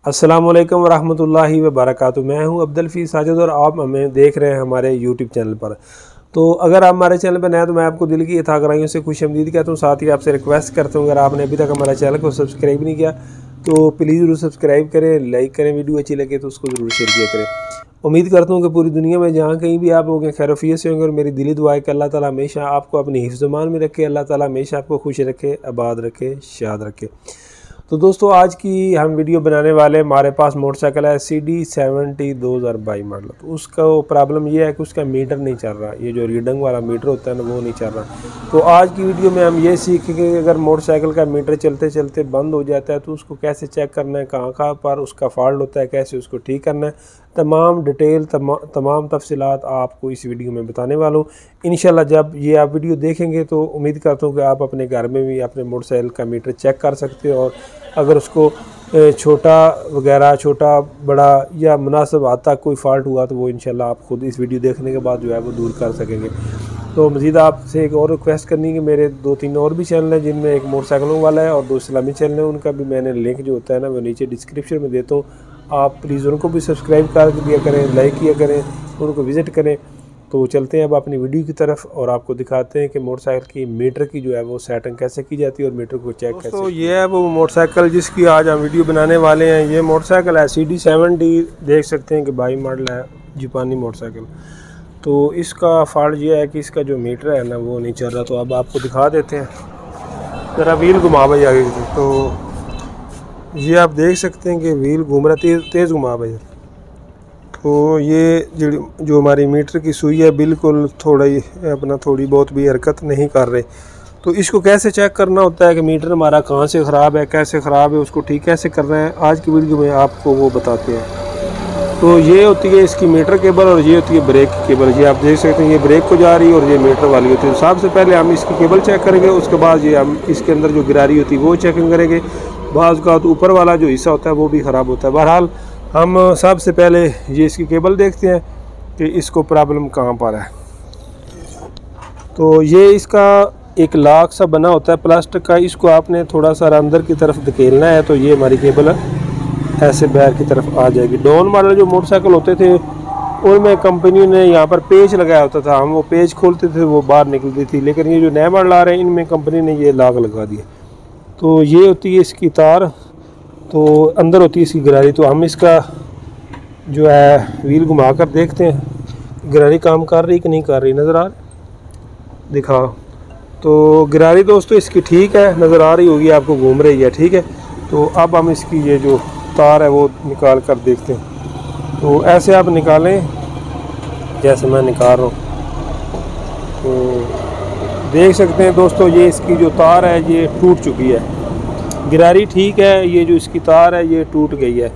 अस्सलाम वालेकुम रहमतुल्लाहि व बरकातुहू। मैं हूं अब्दुल हफीज़ साजिद और आप हमें देख रहे हैं हमारे यूट्यूब चैनल पर। तो अगर आप हमारे चैनल पर नए हैं तो मैं आपको दिल की यथाग्राहियों से खुशआमदीद कहता हूं। साथ ही आपसे रिक्वेस्ट करता हूं, अगर आपने अभी तक हमारे चैनल को सब्सक्राइब नहीं किया तो प्लीज़ ज़रूर सब्सक्राइब करें, लाइक करें, वीडियो अच्छी लगे तो उसको ज़रूर शेयर किया करें। उम्मीद करता हूँ कि पूरी दुनिया में जहाँ कहीं भी आप होंगे खैरियत से होंगे और मेरी दिली दुआ है कि अल्लाह ताला हमेशा आपको अपनी हिफ्ज़-ए-मान में रखे, अल्लाह ताला हमेशा आपको खुश रखे, आबाद रखे, शाद रखे। तो दोस्तों आज की हम वीडियो बनाने वाले, हमारे पास मोटरसाइकिल है CD70 2022 मॉडल। तो उसका प्रॉब्लम ये है कि उसका मीटर नहीं चल रहा, ये जो रीडिंग वाला मीटर होता है ना वो नहीं चल रहा। तो आज की वीडियो में हम ये सीखेंगे कि अगर मोटरसाइकिल का मीटर चलते चलते बंद हो जाता है तो उसको कैसे चेक करना है, कहाँ कहाँ पर उसका फॉल्ट होता है, कैसे उसको ठीक करना है। तमाम डिटेल तमाम तफसीलात आपको इस वीडियो में बताने वाला हूँ। इंशाल्लाह जब ये आप वीडियो देखेंगे तो उम्मीद करता हूँ कि आप अपने घर में भी अपने मोटरसाइकिल का मीटर चेक कर सकते हो और अगर उसको छोटा वगैरह, छोटा बड़ा या मुनासिब हद तक कोई फ़ॉल्ट हुआ तो वो इंशाल्लाह आप ख़ुद इस वीडियो देखने के बाद जो है वो दूर कर सकेंगे। तो मज़ीद आपसे एक और रिक्वेस्ट करनी है कि मेरे 2-3 और भी चैनल हैं, जिनमें एक मोटरसाइकिलों वाला है और 2 इस्लामी चैनल है। उनका भी मैंने लिंक जो होता है ना वो नीचे डिस्क्रिप्शन में देता हूँ। आप प्लीज़ उनको भी सब्सक्राइब कर दिया करें, लाइक किया करें, उनको विज़िट करें। तो चलते हैं अब अपनी वीडियो की तरफ और आपको दिखाते हैं कि मोटरसाइकिल की मीटर की जो है वो सेटिंग कैसे की जाती है और मीटर को चेक कैसे। तो ये है वो मोटरसाइकिल जिसकी आज हम वीडियो बनाने वाले हैं। ये मोटरसाइकिल है CD70, देख सकते हैं कि 22 मॉडल है, जापानी मोटरसाइकिल। तो इसका फॉल्ट ये है कि इसका जो मीटर है ना वो नहीं चल रहा। तो अब आपको दिखा देते हैं, ज़रा व्हील घुमा भाई आगे की। तो ये आप देख सकते हैं कि व्हील घूम रहा है, तेज़ घुमा भाई। तो ये जो हमारी मीटर की सुई है बिल्कुल थोड़ी बहुत भी हरकत नहीं कर रहे। तो इसको कैसे चेक करना होता है कि मीटर हमारा कहाँ से ख़राब है, कैसे ख़राब है, उसको ठीक कैसे करना है, आज की वीडियो में आपको वो बताते हैं। तो ये होती है इसकी मीटर केबल और ये होती है ब्रेक की केबल। ये आप देख सकते हैं ये ब्रेक को जा रही है और ये मीटर वाली होती है। तो सबसे पहले हम इसकी केबल चेक करेंगे, उसके बाद ये हम इसके अंदर जो गिरारी होती है वो चेकिंग करेंगे। बाज़ का तो ऊपर वाला जो हिस्सा होता है वो भी ख़राब होता है। बहरहाल हम सबसे पहले ये इसकी केबल देखते हैं कि इसको प्रॉब्लम कहाँ पर है। तो ये इसका एक लॉक सा बना होता है प्लास्टिक का, इसको आपने थोड़ा सा अंदर की तरफ धकेलना है तो ये हमारी केबल ऐसे बाहर की तरफ आ जाएगी। डॉन मॉडल जो मोटरसाइकिल होते थे उनमें कंपनी ने यहाँ पर पेच लगाया होता था, हम वो पेच खोलते थे वो बाहर निकलती थी। लेकिन ये जो नए मॉडल आ रहे हैं इनमें कंपनी ने ये लॉक लगा दिया। तो ये होती है इसकी तार, तो अंदर होती है इसकी गिरारी। तो हम इसका जो है व्हील घुमा कर देखते हैं गिरारी काम कर रही कि नहीं कर रही। नज़र आ रही, दिखाओ। तो गिरारी दोस्तों इसकी ठीक है, नज़र आ रही होगी आपको, घूम रही है, ठीक है। तो अब हम इसकी ये जो तार है वो निकाल कर देखते हैं। तो ऐसे आप निकालें जैसे मैं निकाल रहा हूँ। तो देख सकते हैं दोस्तों ये इसकी जो तार है ये टूट चुकी है। गिरारी ठीक है, ये जो इसकी तार है ये टूट गई है।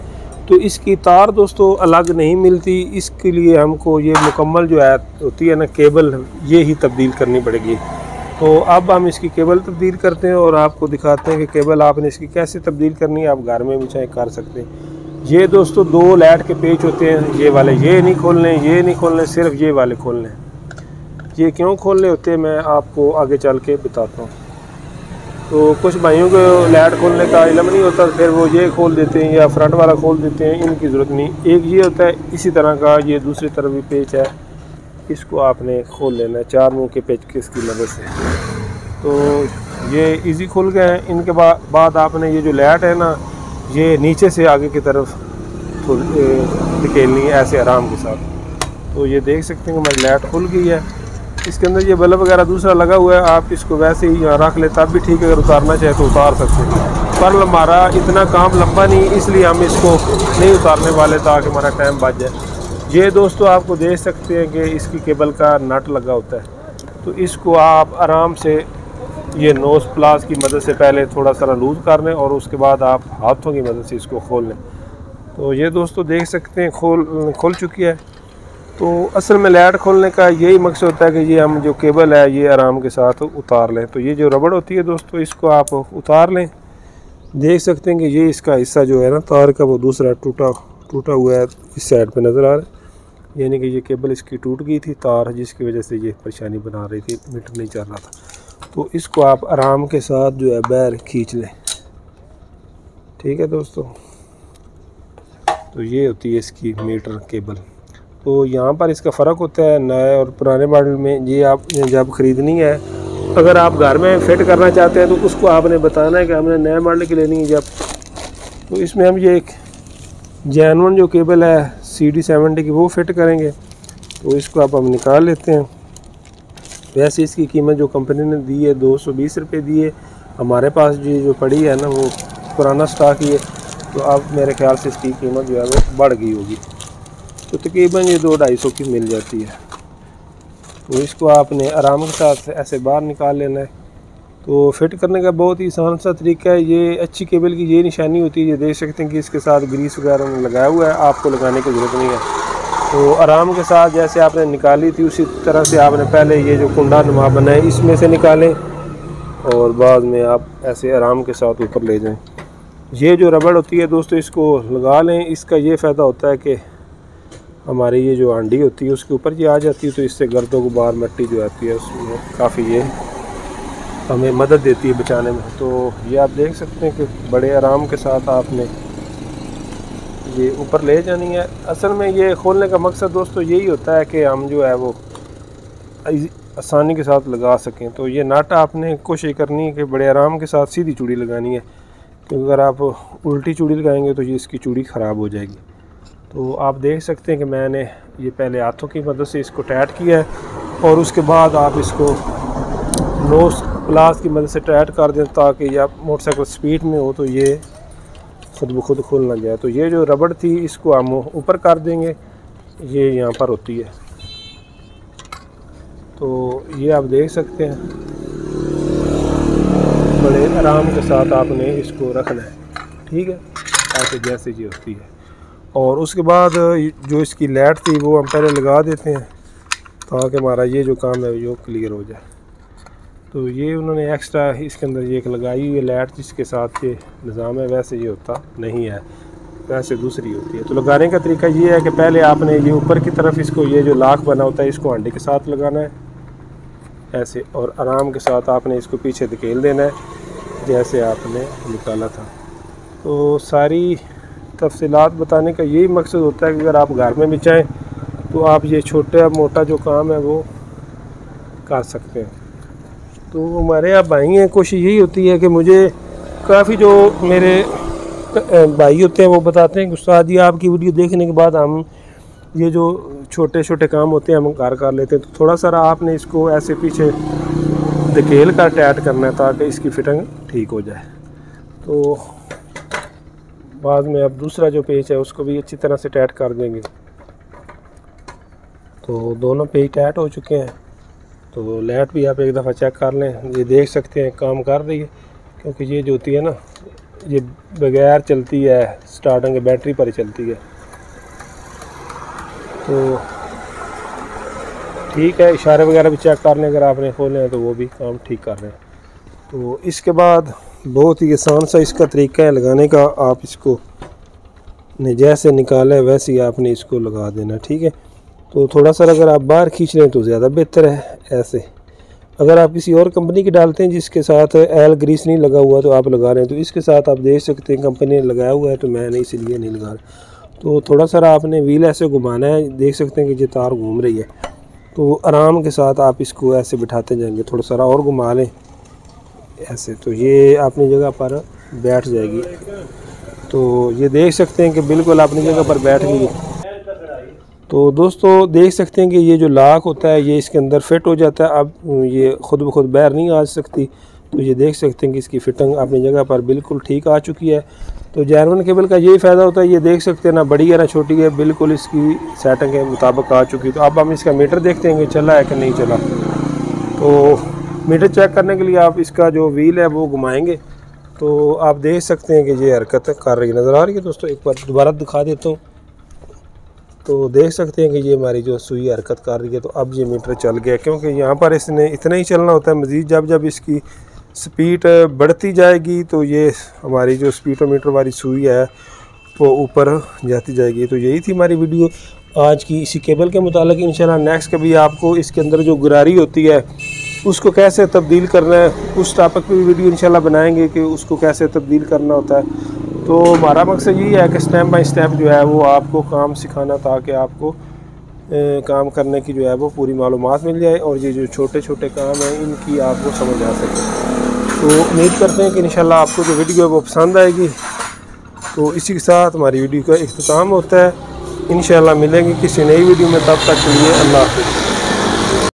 तो इसकी तार दोस्तों अलग नहीं मिलती, इसके लिए हमको ये मुकम्मल जो है होती है ना केबल, ये ही तब्दील करनी पड़ेगी। तो अब हम इसकी केबल तब्दील करते हैं और आपको दिखाते हैं कि केबल आपने इसकी कैसे तब्दील करनी है। आप घर में भी चाहे कर सकते हैं। ये दोस्तों 2 लाइट के पेच होते हैं, ये वाले ये नहीं खोलने, ये नहीं खोलने, सिर्फ ये वाले खोलने। ये क्यों खोलने होते हैं मैं आपको आगे चल के बताता हूँ। तो कुछ भाइयों को लाइट खोलने का इल्म नहीं होता, फिर वो ये खोल देते हैं या फ्रंट वाला खोल देते हैं, इनकी ज़रूरत नहीं। एक ये होता है इसी तरह का, ये दूसरी तरफ भी पेच है, इसको आपने खोल लेना है 4 मुँह के पेचकस की मदद से। तो ये इजी खुल गए हैं। इनके बाद आपने ये जो लाइट है ना ये नीचे से आगे की तरफ निकलनी है ऐसे आराम के साथ। तो ये देख सकते हैं कि हमारी लाइट खुल गई है। इसके अंदर ये बल्ब वगैरह दूसरा लगा हुआ है, आप इसको वैसे ही यहाँ रख ले तब भी ठीक है, अगर उतारना चाहे तो उतार सकते हैं। पर हमारा इतना काम लंबा नहीं, इसलिए हम इसको नहीं उतारने वाले ताकि हमारा टाइम बच जाए। ये दोस्तों आपको देख सकते हैं कि इसकी केबल का नट लगा होता है। तो इसको आप आराम से ये नोज प्लास की मदद से पहले थोड़ा सा लूज़ कर लें और उसके बाद आप हाथों की मदद से इसको खोल लें। तो ये दोस्तों देख सकते हैं खुल चुकी है। तो असल में लाइट खोलने का यही मकसद होता है कि ये हम जो केबल है ये आराम के साथ उतार लें। तो ये जो रबड़ होती है दोस्तों इसको आप उतार लें। देख सकते हैं कि ये इसका हिस्सा जो है ना तार का वो दूसरा टूटा हुआ है, इस साइड पे नज़र आ रहा है। यानी कि ये केबल इसकी टूट गई थी तार, जिसकी वजह से ये परेशानी बना रही थी, मीटर नहीं चल रहा था। तो इसको आप आराम के साथ जो है बाहर खींच लें, ठीक है दोस्तों। तो ये होती है इसकी मीटर केबल। तो यहाँ पर इसका फ़र्क होता है नए और पुराने मॉडल में। ये आप जब ख़रीदनी है, अगर आप घर में फ़िट करना चाहते हैं तो उसको आपने बताना है कि हमने नए मॉडल की लेनी है जब। तो इसमें हम ये एक जेन्युइन जो केबल है CD70 की वो फिट करेंगे। तो इसको आप हम निकाल लेते हैं। वैसे इसकी कीमत जो कंपनी ने दी है 220 रुपये दी है। हमारे पास जो पड़ी है ना वो पुराना स्टॉक ही है, तो अब मेरे ख्याल से इसकी कीमत जो है वो बढ़ गई होगी। तो तकरीबन ये 200-250 की मिल जाती है। तो इसको आपने आराम के साथ ऐसे बाहर निकाल लेना है। तो फिट करने का बहुत ही आसान सा तरीका है। ये अच्छी केबल की ये निशानी होती है, ये देख सकते हैं कि इसके साथ ग्रीस वगैरह लगाया हुआ है, आपको लगाने की ज़रूरत नहीं है। तो आराम के साथ जैसे आपने निकाली थी उसी तरह से आपने पहले ये जो कुंडा नुमा बना है इसमें से निकालें और बाद में आप ऐसे आराम के साथ ऊपर ले जाएं। ये जो रबड़ होती है दोस्तों इसको लगा लें। इसका ये फ़ायदा होता है कि हमारी ये जो हांडी होती है उसके ऊपर ये आ जाती है, तो इससे गर्दों गुबार मिट्टी जो आती है उसमें काफ़ी ये हमें मदद देती है बचाने में। तो ये आप देख सकते हैं कि बड़े आराम के साथ आपने ये ऊपर ले जानी है। असल में ये खोलने का मकसद दोस्तों यही होता है कि हम जो है वो आसानी के साथ लगा सकें। तो ये नट आपने कोशिश करनी है कि बड़े आराम के साथ सीधी चूड़ी लगानी है, क्योंकि अगर आप उल्टी चूड़ी लगाएंगे तो ये इसकी चूड़ी ख़राब हो जाएगी। तो आप देख सकते हैं कि मैंने ये पहले हाथों की मदद से इसको टाइट किया है और उसके बाद आप इसको नोज प्लास की मदद से टाइट कर दें ताकि ये मोटरसाइकिल स्पीड में हो तो ये खुद ब खुद खुल ना जाए। तो ये जो रबड़ थी इसको हम ऊपर कर देंगे, ये यहाँ पर होती है। तो ये आप देख सकते हैं बड़े आराम के साथ आपने इसको रखना है, ठीक है, ऐसे जैसे ये होती है। और उसके बाद जो इसकी लाइट थी वो हम पहले लगा देते हैं ताकि हमारा ये जो काम है वो क्लियर हो जाए। तो ये उन्होंने एक्स्ट्रा इसके अंदर ये एक लगाई हुई है लाइट, जिसके साथ ये निज़ाम है, वैसे ये होता नहीं है, वैसे दूसरी होती है। तो लगाने का तरीका ये है कि पहले आपने ये ऊपर की तरफ इसको ये जो लाख बना होता है इसको हांडी के साथ लगाना है ऐसे, और आराम के साथ आपने इसको पीछे धकेल देना है जैसे आपने निकाला था। तो सारी तफसीलात बताने का यही मकसद होता है कि अगर आप घर में भी चाहें तो आप ये छोटा मोटा जो काम है वो कर सकते हैं। तो हमारे यहाँ भाई हैं, कोशिश यही होती है कि मुझे काफ़ी जो मेरे भाई होते हैं वो बताते हैं कि उस्ताद जी आपकी वीडियो देखने के बाद हम ये जो छोटे छोटे काम होते हैं हम घर कर लेते हैं। तो थोड़ा सा आपने इसको ऐसे पीछे धकेल कर टाइट करना है ताकि इसकी फिटिंग ठीक हो जाए। तो बाद में अब दूसरा जो पेच है उसको भी अच्छी तरह से टाइट कर देंगे। तो दोनों पेच टाइट हो चुके हैं। तो लाइट भी आप एक दफ़ा चेक कर लें, ये देख सकते हैं काम कर रही है, क्योंकि ये जो होती है ना ये बगैर चलती है स्टार्टिंग बैटरी पर ही चलती है। तो ठीक है, इशारे वगैरह भी चेक कर लें अगर आपने खोले हैं तो वो भी काम ठीक कर रहे हैं। तो इसके बाद बहुत ही आसान सा इसका तरीका है लगाने का। आप इसको जैसे निकाले वैसे ही आपने इसको लगा देना, ठीक है। तो थोड़ा सा अगर आप बाहर खींच लें तो ज़्यादा बेहतर है। ऐसे अगर आप किसी और कंपनी के डालते हैं जिसके साथ एल ग्रीस नहीं लगा हुआ तो आप लगा रहे हैं, तो इसके साथ आप देख सकते हैं कंपनी ने लगाया हुआ है, तो मैंने इसीलिए नहीं लगा रहा। तो थोड़ा सा आपने व्हील ऐसे घुमाना है, देख सकते हैं कि ये तार घूम रही है। तो आराम के साथ आप इसको ऐसे बिठाते जाएंगे, थोड़ा सा और घुमा लें ऐसे, तो ये अपनी जगह पर बैठ जाएगी। तो ये देख सकते हैं कि बिल्कुल अपनी जगह पर बैठ गई। तो दोस्तों देख सकते हैं कि ये जो लाक होता है ये इसके अंदर फिट हो जाता है। अब ये खुद ब खुद बाहर नहीं आ सकती। तो ये देख सकते हैं कि इसकी फिटिंग अपनी जगह पर बिल्कुल ठीक आ चुकी है। तो जेन्युइन केबल का यही फ़ायदा होता है, ये देख सकते हैं ना बड़ी है ना छोटी है, बिल्कुल इसकी सेटिंग के मुताबिक आ चुकी। तो अब हम इसका मीटर देखते हैं कि चला है कि नहीं चला। तो मीटर चेक करने के लिए आप इसका जो व्हील है वो घुमाएंगे, तो आप देख सकते हैं कि ये हरकत कर रही नज़र आ रही है। दोस्तों एक बार दोबारा दिखा देता हूँ, तो देख सकते हैं कि ये हमारी जो सुई हरकत कर रही है। तो अब ये मीटर चल गया, क्योंकि यहाँ पर इसने इतना ही चलना होता है। मज़ीद जब जब इसकी स्पीड बढ़ती जाएगी तो ये हमारी जो स्पीडोमीटर वाली सुई है वो ऊपर जाती जाएगी। तो यही थी हमारी वीडियो आज की इसी केबल के मुतालिक। इंशाल्लाह नेक्स्ट कभी आपको इसके अंदर जो गुरारी होती है उसको कैसे तब्दील करना है, उस टॉपिक पे भी वीडियो इंशाल्लाह बनाएंगे कि उसको कैसे तब्दील करना होता है। तो हमारा मकसद यही है कि स्टेप बाय स्टेप जो है वो आपको काम सिखाना, ताकि आपको काम करने की जो है वो पूरी मालूमात मिल जाए और ये जो छोटे छोटे काम हैं इनकी आपको समझ आ सके। तो उम्मीद करते हैं कि इंशाल्लाह आपको जो वीडियो है वो पसंद आएगी। तो इसी के साथ हमारी वीडियो का इख्तिताम होता है। इंशाल्लाह मिलेंगे किसी नई वीडियो में, तब तक के लिए अल्लाह हाफ़िज़।